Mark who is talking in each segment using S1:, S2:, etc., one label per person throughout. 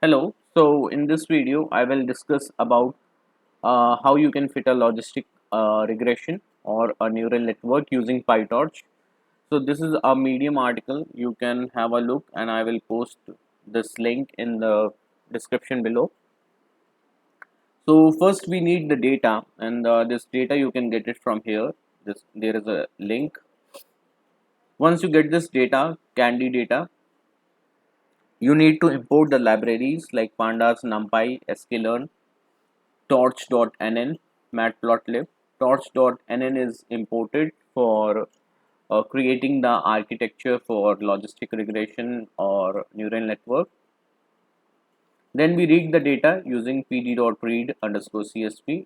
S1: Hello. So in this video, I will discuss about how you can fit a logistic regression or a neural network using Pytorch. So this is a Medium article. You can have a look, and I will post this link in the description below. So first, we need the data, and this data you can get it from here. There is a link. Once you get this data, Candy data, you need to import the libraries like pandas, numpy, sklearn, torch.nn, matplotlib. Torch.nn is imported for creating the architecture for logistic regression or neural network. Then we read the data using pd.read underscore csv.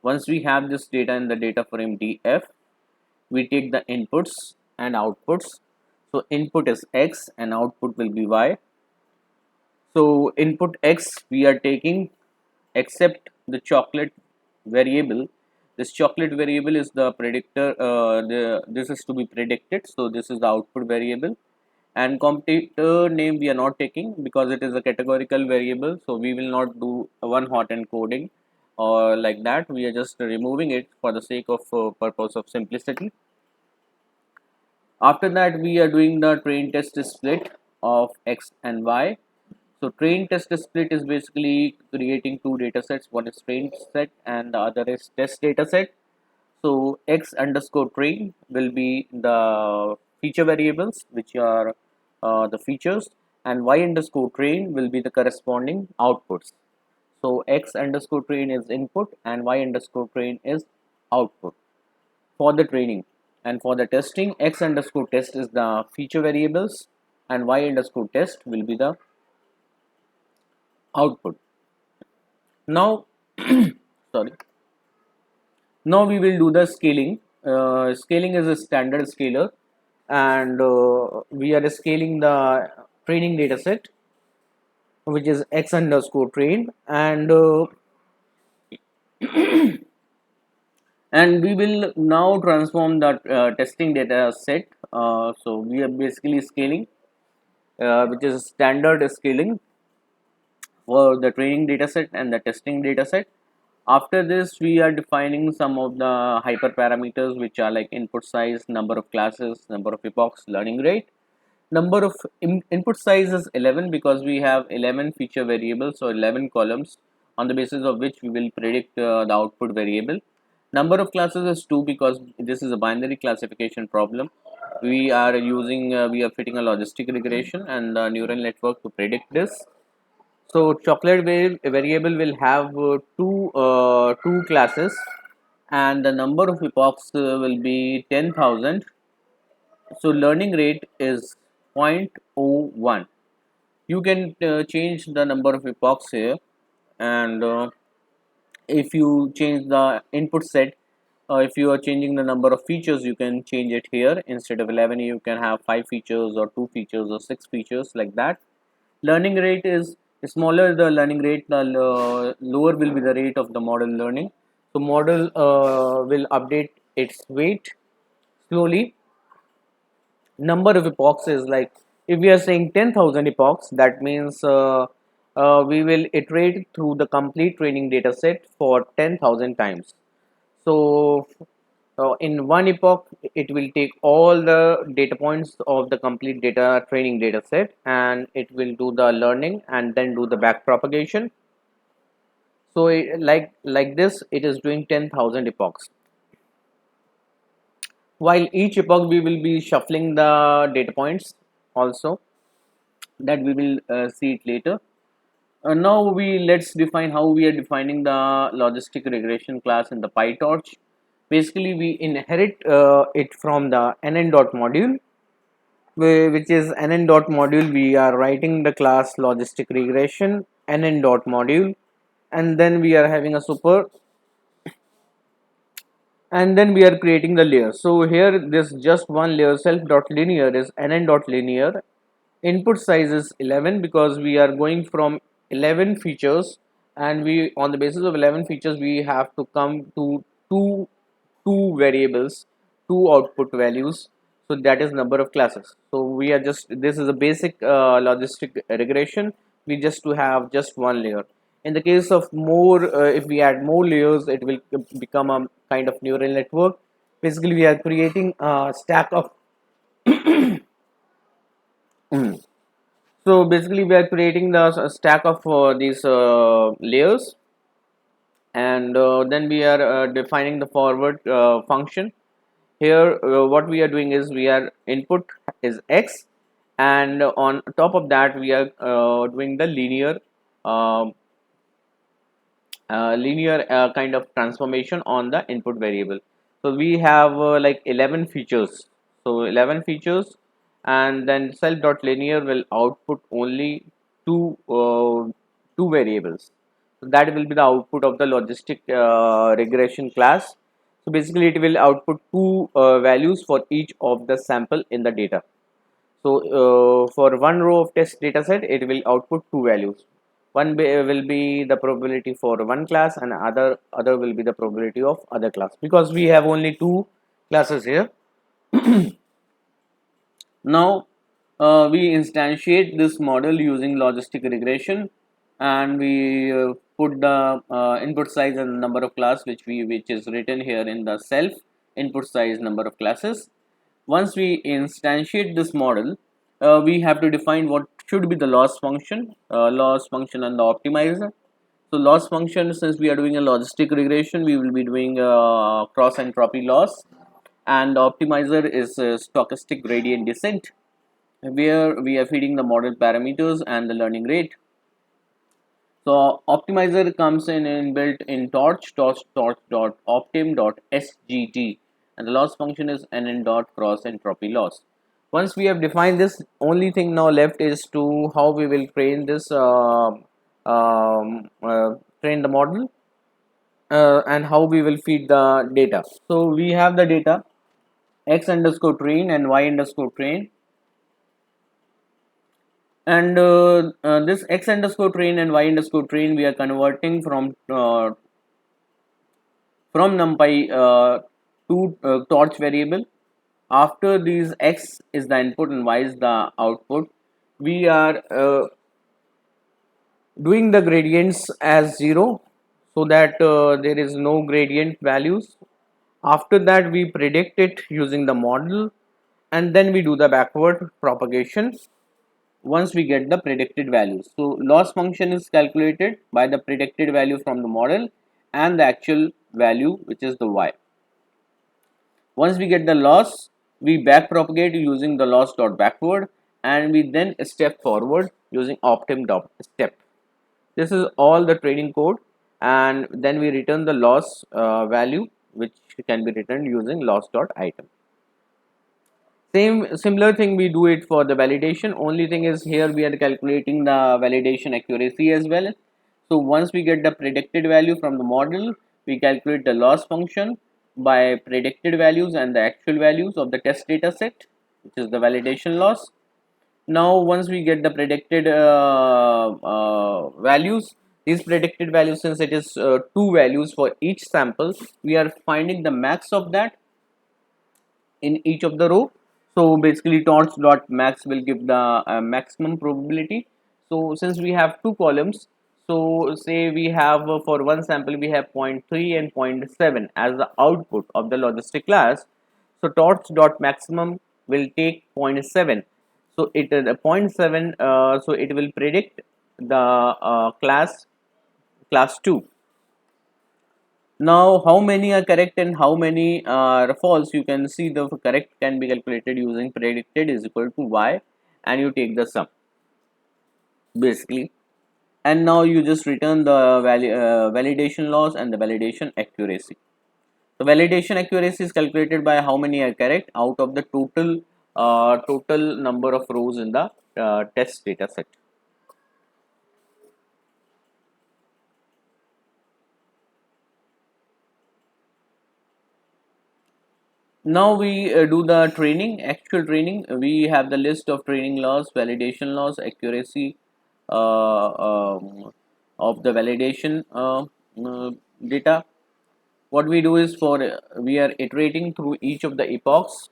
S1: Once we have this data in the data frame df, we take the inputs and outputs. So input is x and output will be y. So input x we are taking except the chocolate variable. This chocolate variable is the predictor. This is to be predicted. So this is the output variable, and competitor name we are not taking because it is a categorical variable. So we will not do one hot encoding or like that. We are just removing it for the sake of purpose of simplicity. After that, we are doing the train test split of x and y. So train test split is basically creating two data sets. One is train set and the other is test data set. So x underscore train will be the feature variables, which are the features, and y underscore train will be the corresponding outputs. So x underscore train is input and y underscore train is output for the training. And for the testing, x underscore test is the feature variables and y underscore test will be the output. Now, sorry. Now we will do the scaling. Scaling is a standard scaler, and we are scaling the training data set, which is x underscore train, and we will now transform the testing data set. So we are basically scaling, which is standard scaling for the training data set and the testing data set. After this, we are defining some of the hyperparameters, which are like input size, number of classes, number of epochs, learning rate. Number of input size is 11 because we have 11 feature variables or 11 columns on the basis of which we will predict the output variable. Number of classes is 2 because this is a binary classification problem. We are fitting a logistic regression and a neural network to predict this. So chocolate variable will have two classes, and the number of epochs will be 10,000. So learning rate is 0.01. You can change the number of epochs here, and if you change the input set, if you are changing the number of features, you can change it here. Instead of 11, you can have 5 features or 2 features or 6 features, like that. Learning rate is smaller the learning rate, the lower will be the rate of the model learning. So model will update its weight slowly. Number of epochs is like, if we are saying 10,000 epochs, that means we will iterate through the complete training data set for 10,000 times. So in one epoch, it will take all the data points of the complete data training data set, and it will do the learning and then do the back propagation. So like this, it is doing 10,000 epochs. While each epoch, we will be shuffling the data points also, that we will see it later. Now let's define how we are defining the logistic regression class in the PyTorch. Basically, we inherit it from the nn dot module, which is nn dot module. We are writing the class logistic regression nn dot module, and then we are having a super, and then we are creating the layer. So here this just one layer, self dot linear is nn dot linear. Input size is 11 because we are going from 11 features, and we, on the basis of 11 features, we have to come to two variables, two output values. So that is number of classes. So we are just, this is a basic logistic regression. we just to have just one layer. In the case of more, if we add more layers, it will become a kind of neural network. Basically, we are creating a stack of so basically we are creating the stack of these layers, and then we are defining the forward function. Here what we are doing is we are input is x, and on top of that we are doing the um linear kind of transformation on the input variable. So we have like 11 features. So 11 features, and then self dot linear will output only two variables. So that will be the output of the logistic regression class. So basically it will output two values for each of the sample in the data. So for one row of test data set, it will output two values. Will be the probability for one class, and other will be the probability of other class, because we have only two classes here. Now we instantiate this model using logistic regression, and we put the input size and the number of class which is written here in the self input size number of classes. Once we instantiate this model, we have to define what should be the loss function and the optimizer. So loss function, since we are doing a logistic regression, we will be doing cross entropy loss, and the optimizer is stochastic gradient descent, where we are feeding the model parameters and the learning rate. So optimizer comes in inbuilt in torch.optim.sgt, and the loss function is nn dot cross entropy loss. Once we have defined this, only thing now left is to how we will train this train the model, and how we will feed the data. So we have the data x underscore train and y underscore train, and this x underscore train and y underscore train we are converting from numpy to torch variable. After these x is the input and y is the output, we are doing the gradients as 0, so that there is no gradient values. After that we predict it using the model, and then we do the backward propagation once we get the predicted values. So loss function is calculated by the predicted value from the model and the actual value, which is the y. Once we get the loss, we back propagate using the loss dot backward, and we then step forward using optim dot step. This is all the training code, and then we return the loss value, which can be returned using loss dot item. Similar thing we do it for the validation. Only thing is here we are calculating the validation accuracy as well. So once we get the predicted value from the model, we calculate the loss function by predicted values and the actual values of the test data set, which is the validation loss. Now once we get the predicted values, these predicted values, since it is two values for each sample, we are finding the max of that in each of the row. So basically torch dot max will give the maximum probability. So since we have two columns, so say we have for one sample we have 0.3 and 0.7 as the output of the logistic class. So torch dot maximum will take 0.7. So it is a 0.7, so it will predict the class 2. Now how many are correct and how many are false, you can see the correct can be calculated using predicted is equal to y, and you take the sum basically, and now you just return the validation loss and the validation accuracy. The validation accuracy is calculated by how many are correct out of the total number of rows in the test data set. Now we do the training, actual training. We have the list of training loss, validation loss, accuracy of the validation data. What we do is we are iterating through each of the epochs.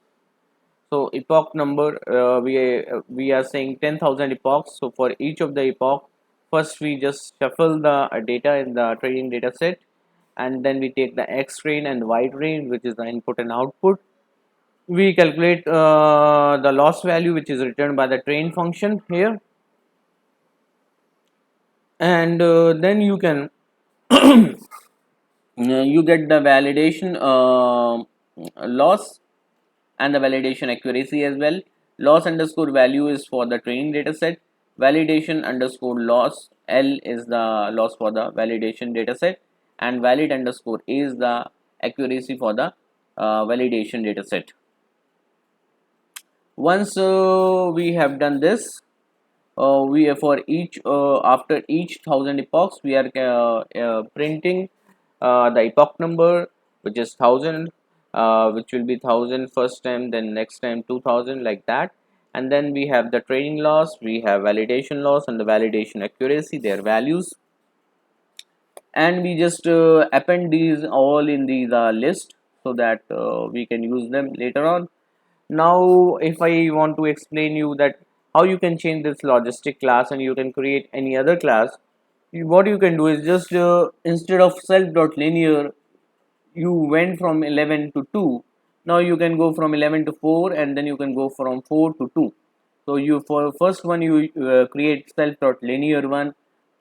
S1: So epoch number we are saying 10,000 epochs. So for each of the epoch First, we just shuffle the data in the training data set, and then we take the X train and Y train, which is the input and output. We calculate the loss value, which is returned by the train function here, and then you can you get the validation loss and the validation accuracy as well. Loss underscore value is for the training data set. Validation underscore loss L is the loss for the validation data set, and valid underscore A is the accuracy for the validation data set. Once we have done this, we for each after each 1000 epochs we are printing the epoch number, which is 1000, which will be 1000 first time, then next time 2000, like that. And then we have the training loss, we have validation loss, and the validation accuracy, their values, and we just append these all in the list so that we can use them later on. Now if I want to explain you that how you can change this logistic class and you can create any other class, what you can do is just instead of self.linear, you went from 11 to 2. Now you can go from 11 to 4, and then you can go from 4 to 2. So you, for first one, you create self.linear 1,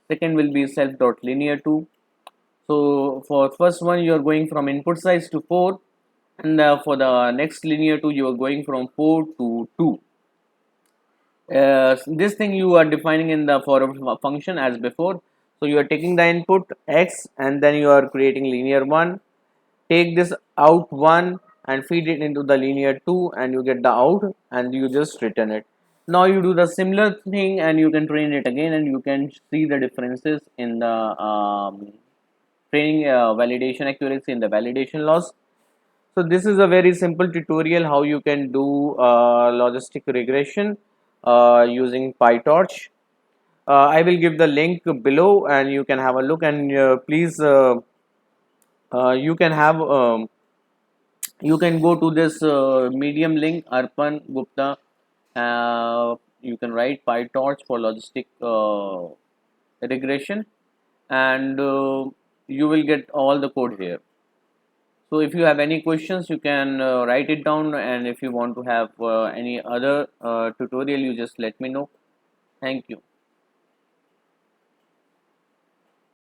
S1: second will be self.linear 2. So for first one you are going from input size to 4, and for the next linear 2 you are going from 4 to 2. This thing you are defining in the for function as before. So you are taking the input x, and then you are creating linear 1, take this out 1 and feed it into the linear 2, and you get the out, and you just return it. Now you do the similar thing and you can train it again, and you can see the differences in the training validation accuracy and the validation loss. So this is a very simple tutorial how you can do logistic regression using Pytorch. I will give the link below and you can have a look, and please you can have you can go to this medium link, Arpan Gupta. You can write Pytorch for logistic regression, and you will get all the code here. So if you have any questions, you can write it down, and if you want to have any other tutorial, you just let me know. Thank you.